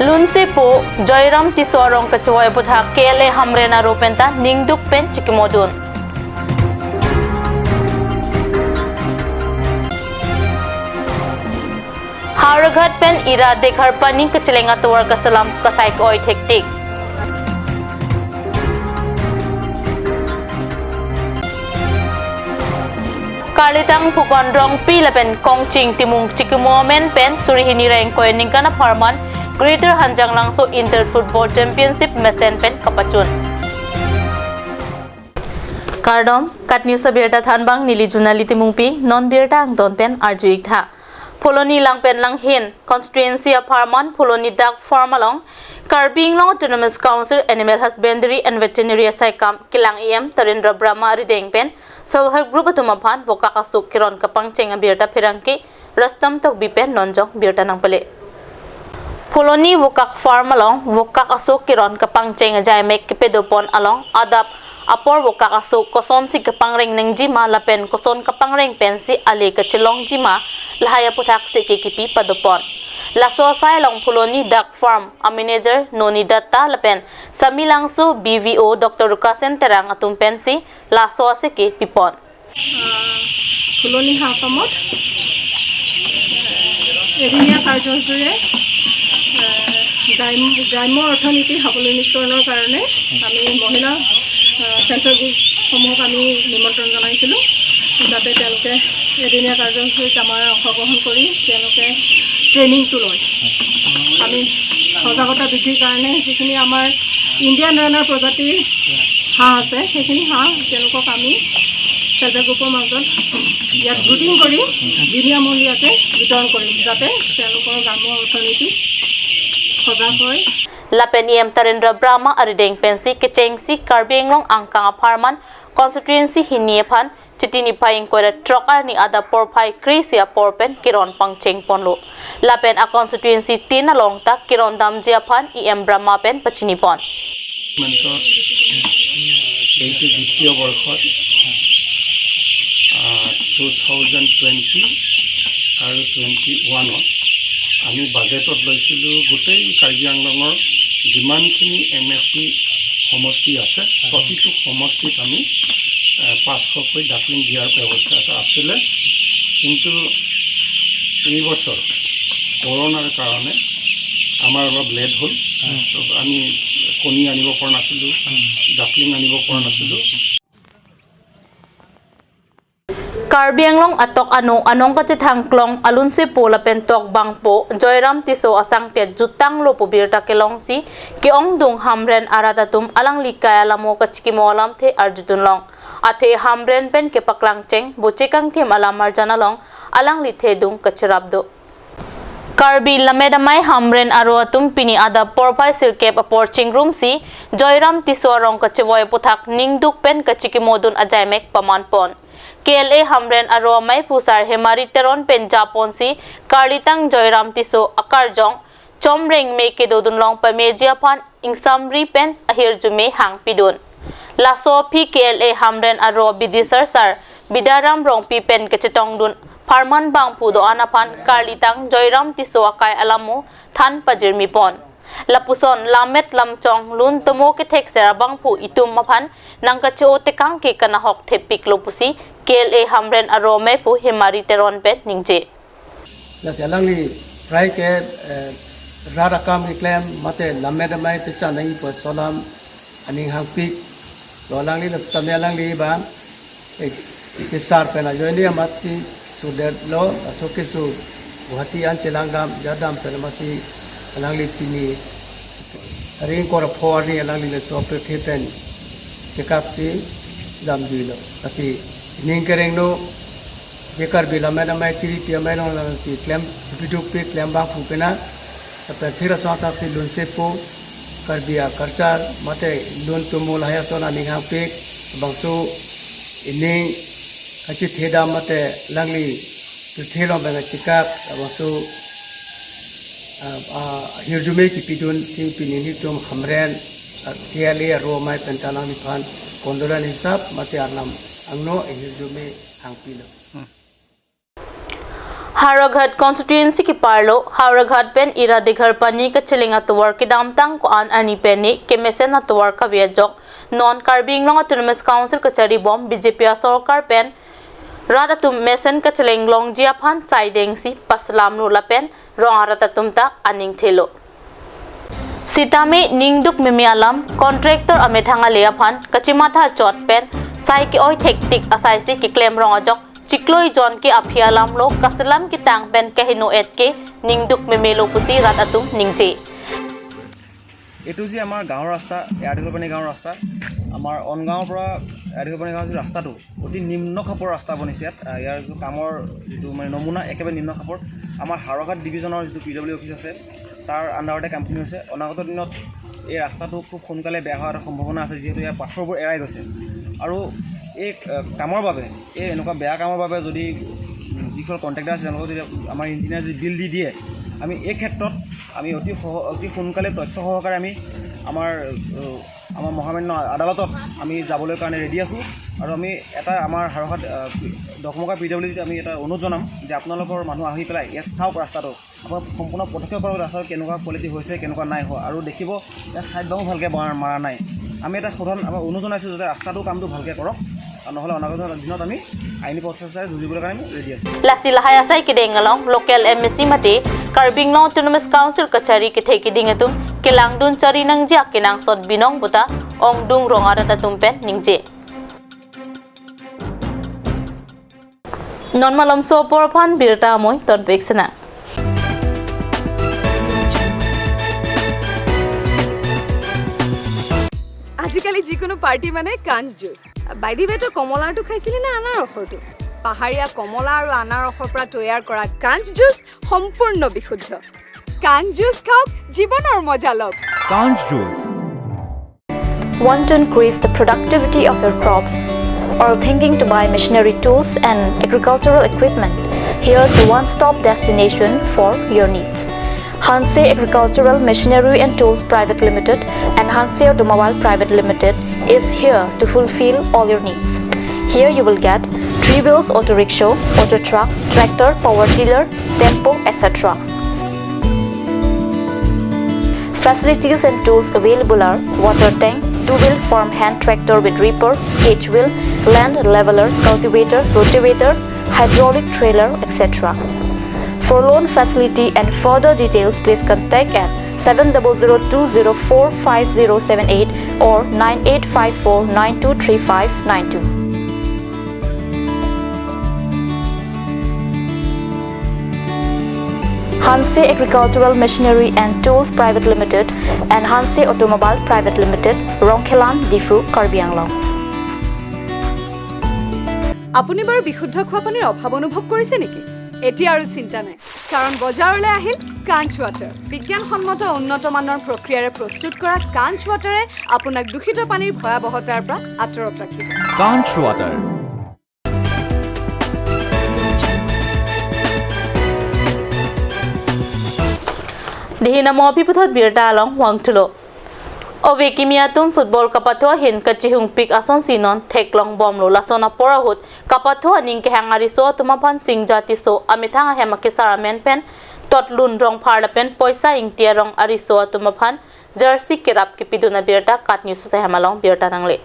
Lunsi po Joyram Tisorong Kachoy Budha KLA Hamrena Ropenta Ningduk Pen Chikimodun. Haragat Pen Ira Dekhar Pani Kachilenga Tuwar Kasalam Kasaik Oy Hektik. Kalitang Pukondrong Pilapen Kongching Timung Chikimomen Pen Surihini Reng Koyeningkana Parman Greater Hanjang Langso Inter Football Championship Mesen Pen Kapachun. Kardom Kat News Birta Thanbang Nili Junali Timungpi Non Birta Angton Pen Arjuik Tha. Poloni Lang Pen Lang Hin Constituency of Parman Poloni Dak Formalong Karbi Long Autonomous Council Animal Husbandry and Veterinary Saikam Kilang EM Tarindra Brahma Rideng Pen Self-Help Group Atumapan Vokakasuk Kiron Kapang Chenga Birta Pirangki Rastam Tok Bipen Nonjong Birta Nangpale. Poloni Vokak Farm along Vokak Asuk Kiron Kapang Chenga Jaimek Kipedopon along Adap Apor Vokak Asuk Koson Si Kapang Ring Neng Jima Lapen Koson Kapang Ring Pensi Ali Kachilong Jima Lahaya Putak Si Kikipi Padopon. Laso Sai Long Poloni Duck Farm a manager Noni Datta Lapen Samilangsu BVO Dr. Rukasen Terang Atum Pensi Laso Seki Pipon. Poloni Hakamot Edinia Karjonsure গ্ৰাম্য অৰ্থনীতি সবলীকৰণৰ কাৰণে আমি মহিলা centre গ্ৰুপসমূহক আমি নিমন্ত্ৰণ জনাইছিলোঁ যাতে তেওঁলোকে এদিনীয়া কাৰ্যসূচীত আমাৰ অংশগ্ৰহণ কৰি তেওঁলোকে ট্ৰেইনিংটো লয় আমি সজাগতা বৃদ্ধিৰ কাৰণে যিখিনি আমাৰ ইণ্ডিয়ান ৰানাৰ প্ৰজাতিৰ হাঁহ আছে সেইখিনি হাঁহ তেওঁলোকক আমি চেল্ফ হেল্প গ্ৰুপৰ মাজত ইয়াত ব্ৰুডিং কৰি বিনামূলীয়াকৈ বিতৰণ কৰিম যাতে তেওঁলোকৰ গ্ৰাম্য অৰ্থনীতি Lapeniam Tarindra Brahma Arideng Pensi Kechengsi Karbi Long Angkang Aparman Constituency Hiniepan Chitini Paing Kore Trokar ni Ada Porpai Krisia Porpen Kiron Pangcheng Ponlo Lapen a Constituency Tina Longta Kiron Dam Japan EM Brahma Pen Pachinipon. Mentor 2020 আৰু 21 আমি বাজেটত লৈছিলো গোটেই কাৰ্বি আংলঙৰ যিমানখিনি MSc সমষ্টি আছে প্ৰতিটো সমষ্টিত আমি 500 কৈ ডাকলিং দিয়াৰ ব্যৱস্থা এটা আছিল কিন্তু এই বছৰ কৰোনাৰ কাৰণে আমাৰ অলপ লেট হ'ল আমি কণী আনিব পৰা নাছিলো ডাকলিং আনিব পৰা নাছিলো Karbi Anglong atok anong kachithang klong alunsi po lapen tok bangpo Joyram Tiso asang tet jutang lopo birta kelong si kiong dung hamren aradatum alang likay alamo kachikimo alam the arjutun long ate hamren pen ke paklang cheng bochikang tim alamar janalong alang lithe dung kachirabdo. Karbi lamedamay hamren aro atum pini ada porpai sirkep apor chingrum si Joyram Tiso arong kachivoy puthak ningduk pen kachikimodun ajaimek pamanpon. KLA Hamren Aromay Pusar Hemari Teron Penjapon si Karlitang Joyram Tiso Akarjong Chomreng Meke Dodunlong Pamejia Pan Ingsamri Pen Ahir Jume Hang Pidun Laso P KLA Hamren Aro Bidisar Sar Bidaram Rong Pi Pen Kachetong Dun Parman Bang Pudo Anapan Karlitang Joyram Tiso Akai Alamu Than Pajirmi Pon Lapuson Lamet Lamchong Lun Tomo Ketek Serabang Pu Itum Mapan Nangkacho Tekang Ke Kanahok Tepik Lopusi KLA Hamren Arome Pu Hemari Teron Pet Ningje. Nasalangli try ke rarakam reclaim mate lamedamai techa nahi po solam aning hangpik lolangli lastamelangli ba kisar pena joini amati sudet lo asokesu Guwahati an Celangdam jadam pena masi alangli tini ring kor phori alangli le so pretheten chekap si dam dilo asi Ningkereng no jekar bila mana mai tiri pia mai no ti klem biduk pe klem bang phupena ta thira swata si lun sepo karbia karchar mate lun tumul haya sona ninga pe bangso ini achi theda mate langli thelo bang chikap bangso hirjume ki pidun si pinini tum hamren tiali ro mai pentanang ni phan kondolan hisap mate arnam angno hirjume hangpilo Haraghat constituency ki parlo Haraghat pen ira dighar pani ka chilinga tuwar ki damtang ko an ani penni ke mesen na tuwar ka viajok non Karbing long autonomous council ka chari bom BJP sarkar pen rada tum mesen ka chiling long jiaphan sideng si paslam no lapen rong rata tumta aning thelo Sitame ningduk memialam contractor amethanga leaphan kachimatha chot pen sai ki oi thektik asai si ki claim rong ajok Chikloi John ke aphialam lo kasalam ki tang ben kahino et ke ningduk memelo pusi rat atum ningje এটো যে আমাৰ গাঁৱৰ ৰাস্তা এয়াদিগলপানী গাঁৱৰ ৰাস্তা আমাৰ অনগাঁৱৰ পৰা এয়াদিগলপানী গাঁৱৰ ৰাস্তাটো অতি নিম্ন খাপৰ ৰাস্তা বনিছে ইয়াৰ যে কামৰ যেটো মানে নমুনা একেবাৰে নিম্ন খাপৰ আমাৰ হাৰঘাট ডিভিজনৰ যেটো পিডব্লিউ অফিচ আছে তাৰ আন্ডাৰতে কামখিনি হৈছে অনাগত দিনত এই ৰাস্তাটো খুব সোনকালে বেয়া হোৱাৰ সম্ভাৱনা আছে যেহেতু ইয়াৰ পাথৰবোৰ এৰাই গৈছে আৰু এই কামৰ বাবে এই এনেকুৱা বেয়া কামৰ বাবে যদি যিখন কন্ট্ৰাক্টৰ আছে তেওঁলোকক যদি আমাৰ ইঞ্জিনিয়াৰ যদি বিল দি দিয়ে আমি এই ক্ষেত্ৰত আমি অতি সোনকালে তথ্য সহকাৰে আমি আমাৰ মহামান্য আদালতত আমি যাবলৈ কাৰণে ৰেডি আছোঁ আৰু আমি এটা আমাৰ হাৰঘাট দখমকা পিডব্লিউডিত আমি এটা অনুৰোধ জনাম যে আপোনালোকৰ মানুহ আহি পেলাই ইয়াত চাওক ৰাস্তাটো আপোনাৰ সম্পূৰ্ণ পদক্ষেপ কৰক ৰাস্তাটো কেনেকুৱা কোৱালিটি হৈছে কেনেকুৱা নাই হোৱা আৰু দেখিব ইয়াত ছাইড বামো ভালকৈ মাৰা নাই আমি এটা সাধাৰণ আমাৰ অনুৰোধ জনাইছোঁ যাতে ৰাস্তাটো কামটো ভালকৈ কৰক নহলে অনাগত দিনত আমি আইনী প্ৰচেষ্টাৰে যুঁজিবলৈ কাৰণে আমি ৰেডি আছোঁ Lasi lahai asai ki dengalong local MSC mate Karbing long autonomous council kachari ki theki dingatum kelang dun chari nang ja kenang sot binong buta ong dung rong arata tumpen ningje non malam so porphan birta moi ton beksena আজিকালি যিকোনো party মানে কাঞ্জ juice বাইদি বেটো কমলাটো খাইছিলি না আনাৰ ৰসৰটো পাহাৰীয়া কমলা আৰু আনাৰ ৰসৰ পৰা তৈয়াৰ কৰা কাঞ্জ জুচ সম্পূৰ্ণ বিশুদ্ধ কাঞ্জ জুচ খাওক জীৱনৰ মজা লওক Kanj juice. Want to increase the productivity of your crops or thinking to buy machinery tools and agricultural equipment? Here's the one-stop destination for your needs. Hanse Agricultural Machinery and Tools Private Limited and Hanse Automobile Private Limited is here to fulfill all your needs. Here you will get 3-wheels auto rickshaw, auto truck, tractor, power tiller, tempo, etc. Facilities and tools available are water tank, 2-wheel farm hand tractor with reaper, H-wheel, land leveler, cultivator, rotavator, hydraulic trailer, etc. For loan facility and further details, please contact at 7002045078 or 9854923592. Hanse Agricultural Machinery and Tools Private Limited and Hanse Automobile Private Limited, Rongkhelan, Difu, Karbi Anglong. আপুনি বাৰু বিশুদ্ধ খোৱা পানীৰ অভাৱ অনুভৱ কৰিছে নেকি এতিয়া আৰু চিন্তা নাই কাৰণ বজাৰলৈ আহিল কাঞ্চ ৱাটাৰ বিজ্ঞানসন্মত উন্নত মানৰ প্ৰক্ৰিয়াৰে প্ৰস্তুত কৰা কাঞ্চ ৱাটাৰে আপোনাক দূষিত পানীৰ ভয়াৱহতাৰ পৰা আঁতৰত ৰাখিব Kanj water. Dihina mo piputhot birta along wangtulo Ove kimiatum football kapatho hin kachihung pik ason sinon theklong bomlo lasona porahut kapatho aning ke hangari so tumapan singjati so amithanga hemake saramen pen totlun rong pharla pen poisa ingtia rong ariso tumapan jersey kirap ki piduna birta kat news sa hemalong birta nangle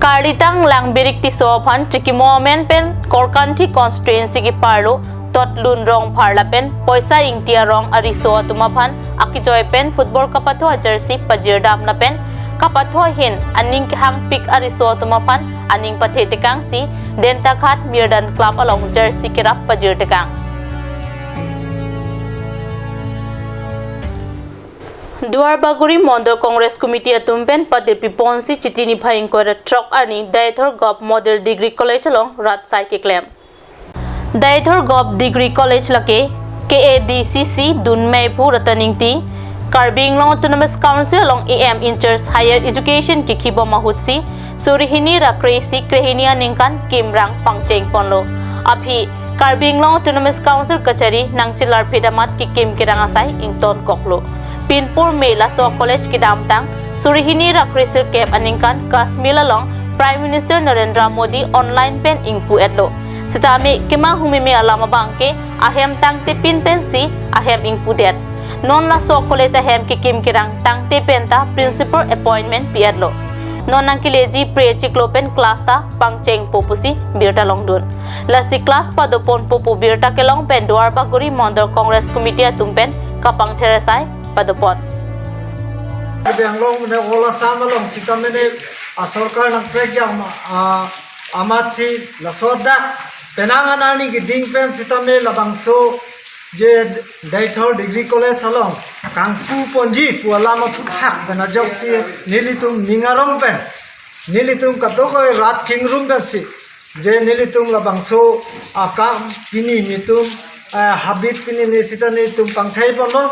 Karditang lang birik ti so phan chikimo men pen korkanthi constituency ki parlo totlun rong pharla pen poisa ingtia rong ariso tumapan akijoy pen football kapatho jersey pajir dam na pen kapatho hin aning hang pik ariso tumapan aning pathe tekang si denta khat mirdan club along jersey kirap pajir tekang Duar Baguri Mondor Congress Committee atumpen padir piponsi chitini bhaing kore truck ani Daithor Gov Model Degree College along rat psychic claim Daithor Gov Degree College lake KADCC Dunmaipu Rataningti Karbing long Autonomous Council along AM in charge Higher Education Kikibo Mahutsi Surihini Rakresi Krehiniya Ningkan Kimrang Pangcheng Ponlo Aphi Karbing long Autonomous Council Kachari Nangchilar Pedamat ki Kim Kirangasai Ington Koklo Pinpur Mela So College ki Damtang Surihini Rakresi Kep Aningkan Kasmila long Prime Minister Narendra Modi online pen ingpu etlo sitami kema humimi alama bangke ahem tang te pin pensi ahem ing pudet non la so college ahem ki kim kirang tang te penta principal appointment piadlo non nang kileji pre chiklopen class ta pangcheng popusi birta longdun la si class padopon popu birta kelong pen duar baguri mondor congress committee atumpen kapang theresai padopon Benglong ne ola samalong sikamene asorkar nang prejang amatsi la soda penangan ani giding pen sitame labangso je daithor degree college halong kangpu ponji pualama puthak bena joksi nilitum ningarong pen nilitum kadoko rat chingrum pen si je nilitum labangso akam pini nitum habit pini ni sitane tum pangthai pono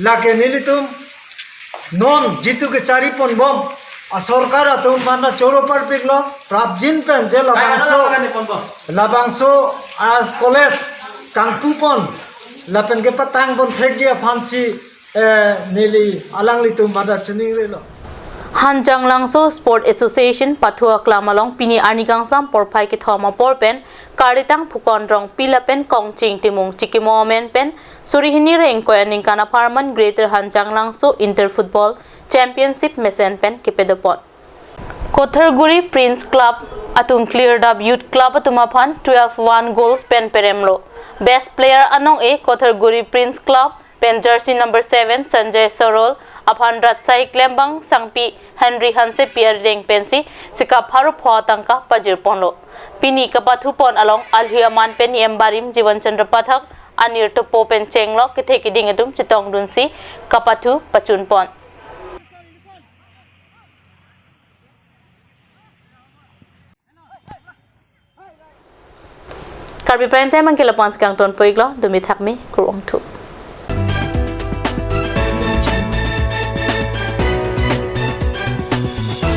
lake nilitum non jitu ke cari pon bom asorkar atum mana choro par piglo prabjin pen je labangso as college kangpu pon lapen ke patang pon thek je fancy nili alangli tum mana chuning relo Hanjang Langso Sport Association Pathua Klamalong Pini Arnigang Sam Porpai ki thoma porpen Karitang Phukon Rong Pilapen Kongching Timung Chikimo Men Pen Surihini Reng Koyaning Kana Farman Greater Hanjang Langso Inter Football Championship Mesen Pen Kipedopot Kotharguri Prince Club Atum Cleared Up Youth Club Atumaphan 12-1 goals Pen Peremlo Best Player Anong A Kotharguri Prince Club Pen Jersey number 7 Sanjay Sorol Aphan Ratsai Klembang Sangpi Henry Hanse Pierre Deng Pensi Sikap Harup Huatangka Pajir Ponlo Pini Kapathu Pon along Alhiaman Pen Yembarim Jivan Chandra Pathak Anir Topo Pen Chenglo Kiteki Dingatum Chitong Dunsi Kapathu Pachun Pon Karbi Prime Time ang kilapons kang ton poiglo dumi thakmi kurong thu